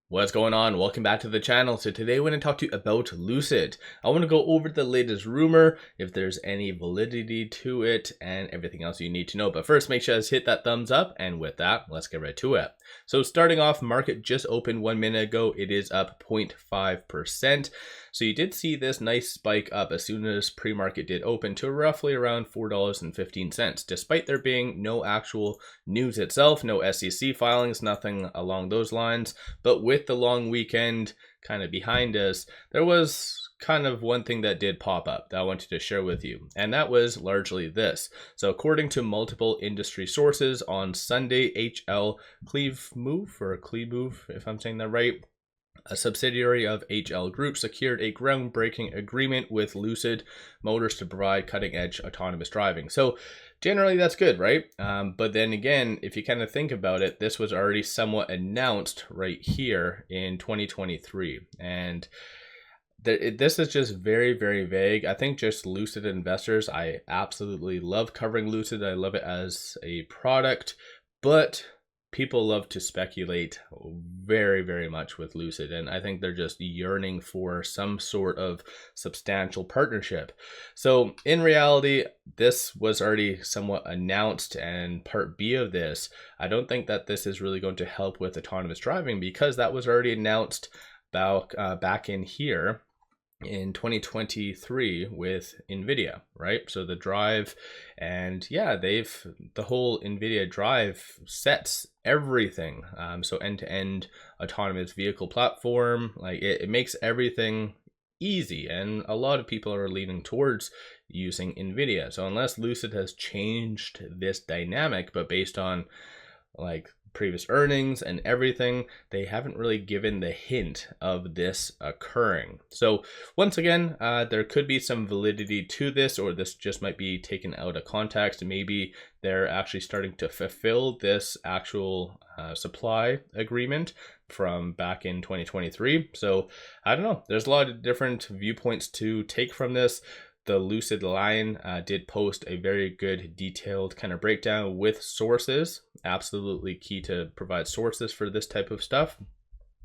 What's going on? Welcome back to the channel. So today we're going to talk to you about Lucid. I want to go over the latest rumor, if there's any validity to it, and everything else you need to know. But first, make sure to hit that thumbs up, and with that, let's get right to it. So starting off, market just opened 1 minute ago. It is up 0.5%. So you did see this nice spike up as soon as pre-market did open to roughly around $4.15, despite there being no actual news itself, no SEC filings, nothing along those lines. But with the long weekend kind of behind us, there was kind of one thing that did pop up that I wanted to share with you, and that was largely this. So according to multiple industry sources, on Sunday, 𝗪𝗡𝗡𝗡𝗧, if I'm saying that right, a subsidiary of HL Group, secured a groundbreaking agreement with Lucid Motors to provide cutting-edge autonomous driving. So generally that's good, right? But then again, if you kind of think about it, this was already somewhat announced right here in 2023. And this is just very, very vague. I think just Lucid investors, I absolutely love covering Lucid. I love it as a product, but people love to speculate very, very much with Lucid, and I think they're just yearning for some sort of substantial partnership. So in reality, this was already somewhat announced, and part B of this, I don't think that this is really going to help with autonomous driving, because that was already announced back in here in 2023 with NVIDIA, right? So the drive, and yeah, the whole NVIDIA drive sets everything. So end-to-end autonomous vehicle platform, like it makes everything easy, and a lot of people are leaning towards using NVIDIA. So unless Lucid has changed this dynamic, but based on like previous earnings and everything, they haven't really given the hint of this occurring. So once again, there could be some validity to this, or this just might be taken out of context. Maybe they're actually starting to fulfill this actual supply agreement from back in 2023. So I don't know, there's a lot of different viewpoints to take from this. The Lucid line did post a very good detailed kind of breakdown with sources. Absolutely key to provide sources for this type of stuff.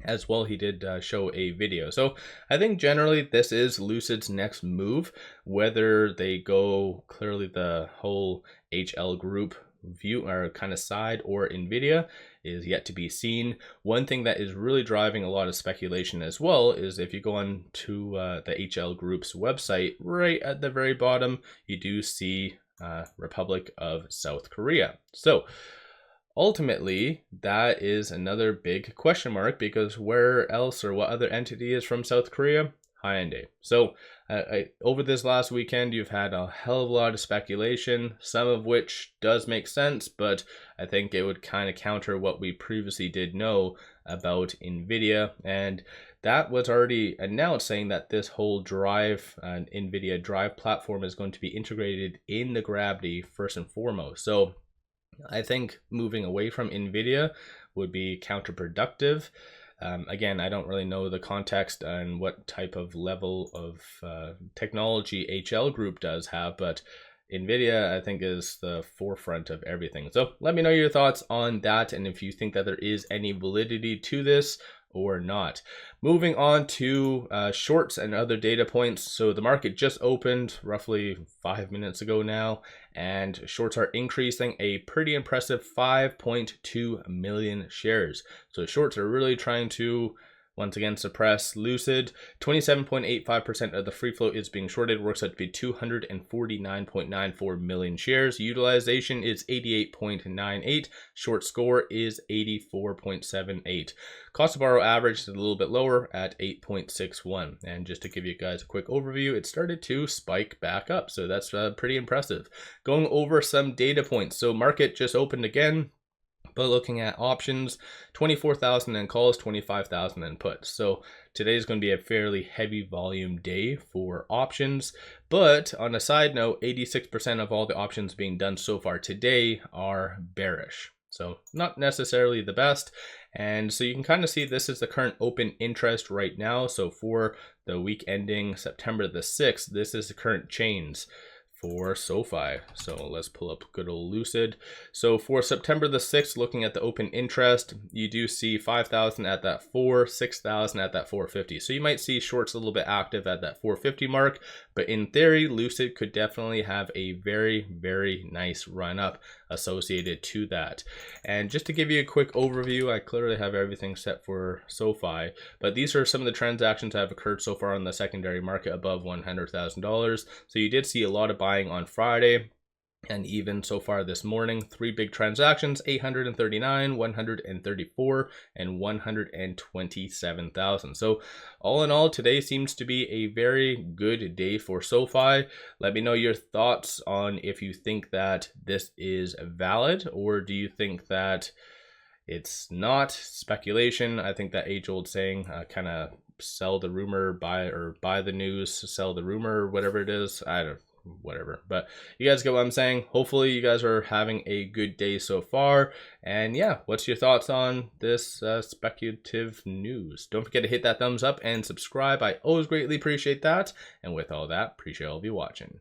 As well, he did show a video. So I think generally this is Lucid's next move. Whether they go clearly the whole HL Group view or kind of side, or NVIDIA, is yet to be seen. One thing that is really driving a lot of speculation as well is if you go on to the HL Group's website, right at the very bottom, you do see Republic of South Korea. So ultimately, that is another big question mark, because where else or what other entity is from South Korea? Hyundai. So over this last weekend, you've had a hell of a lot of speculation, some of which does make sense, but I think it would kind of counter what we previously did know about NVIDIA. And that was already announced, saying that this whole drive, NVIDIA drive platform, is going to be integrated in the Gravity first and foremost. So I think moving away from NVIDIA would be counterproductive. Again, I don't really know the context and what type of level of technology HL Group does have, but NVIDIA, I think, is the forefront of everything. So let me know your thoughts on that, and if you think that there is any validity to this or not. Moving on to shorts and other data points. So the market just opened roughly 5 minutes ago now, and shorts are increasing a pretty impressive 5.2 million shares. So shorts are really trying to once again suppress Lucid. 27.85% of the free float is being shorted, works out to be 249.94 million shares. Utilization is 88.98. Short score is 84.78. Cost to borrow average is a little bit lower at 8.61. And just to give you guys a quick overview, it started to spike back up. So that's pretty impressive. Going over some data points. So market just opened again, but looking at options, 24,000 in calls, 25,000 in puts. So today is going to be a fairly heavy volume day for options. But on a side note, 86% of all the options being done so far today are bearish. So not necessarily the best. And so you can kind of see this is the current open interest right now. So for the week ending September the 6th, this is the current chains for SoFi. So let's pull up good old Lucid. So for September the 6th, looking at the open interest, you do see 5,000 at that 4, 6,000 at that 450. So you might see shorts a little bit active at that 450 mark, but in theory, Lucid could definitely have a very, very nice run up associated to that. And just to give you a quick overview, I clearly have everything set for SoFi, but these are some of the transactions that have occurred so far on the secondary market above $100,000. So you did see a lot of buying on Friday, and even so far this morning, 3 big transactions, 839, 134, and 127,000. So all in all, today seems to be a very good day for SoFi. Let me know your thoughts on if you think that this is valid, or do you think that it's not speculation. I think that age-old saying, kind of sell the rumor, buy the news, sell the rumor, whatever it is. I don't whatever, but you guys get what I'm saying. Hopefully you guys are having a good day so far, and yeah, what's your thoughts on this speculative news? Don't forget to hit that thumbs up and subscribe. I always greatly appreciate that, and with all that, appreciate all of you watching.